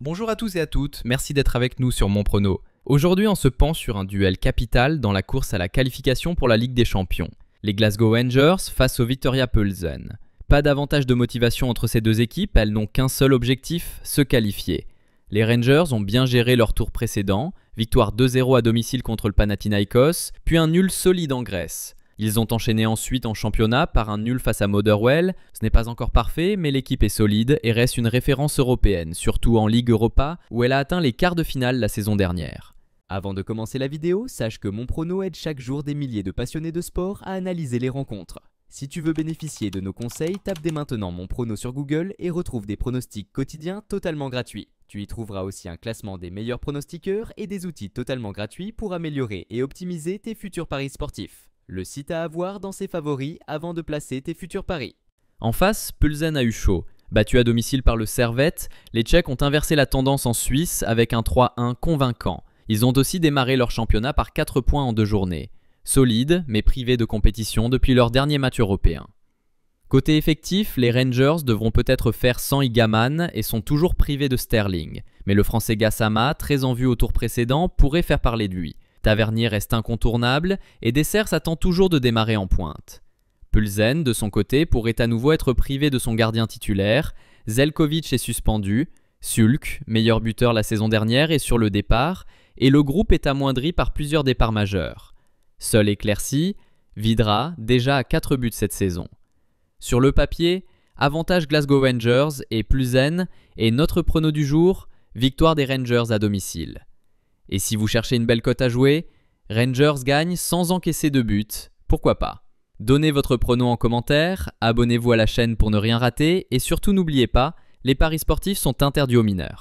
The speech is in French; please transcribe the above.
Bonjour à tous et à toutes, merci d'être avec nous sur Mon Prono. Aujourd'hui, on se penche sur un duel capital dans la course à la qualification pour la Ligue des Champions. Les Glasgow Rangers face au Viktoria Plzen. Pas d'avantage de motivation entre ces deux équipes, elles n'ont qu'un seul objectif, se qualifier. Les Rangers ont bien géré leur tour précédent, victoire 2-0 à domicile contre le Panathinaikos, puis un nul solide en Grèce. Ils ont enchaîné ensuite en championnat par un nul face à Motherwell. Ce n'est pas encore parfait, mais l'équipe est solide et reste une référence européenne, surtout en Ligue Europa, où elle a atteint les quarts de finale la saison dernière. Avant de commencer la vidéo, sache que Mon Prono aide chaque jour des milliers de passionnés de sport à analyser les rencontres. Si tu veux bénéficier de nos conseils, tape dès maintenant Mon Prono sur Google et retrouve des pronostics quotidiens totalement gratuits. Tu y trouveras aussi un classement des meilleurs pronostiqueurs et des outils totalement gratuits pour améliorer et optimiser tes futurs paris sportifs. Le site à avoir dans ses favoris avant de placer tes futurs paris. En face, Plzen a eu chaud. Battu à domicile par le Servette, les Tchèques ont inversé la tendance en Suisse avec un 3-1 convaincant. Ils ont aussi démarré leur championnat par 4 points en 2 journées. Solide, mais privés de compétition depuis leur dernier match européen. Côté effectif, les Rangers devront peut-être faire sans Igaman et sont toujours privés de Sterling. Mais le français Gassama, très en vue au tour précédent, pourrait faire parler de lui. Tavernier reste incontournable et Dessers attend toujours de démarrer en pointe. Plzen, de son côté, pourrait à nouveau être privé de son gardien titulaire. Zelkovic est suspendu. Sulk, meilleur buteur la saison dernière, est sur le départ et le groupe est amoindri par plusieurs départs majeurs. Seul éclairci, Vidra, déjà à 4 buts cette saison. Sur le papier, avantage Glasgow Rangers et Plzen et notre prono du jour, victoire des Rangers à domicile. Et si vous cherchez une belle cote à jouer, Rangers gagne sans encaisser de but, pourquoi pas. Donnez votre prono en commentaire, abonnez-vous à la chaîne pour ne rien rater et surtout n'oubliez pas, les paris sportifs sont interdits aux mineurs.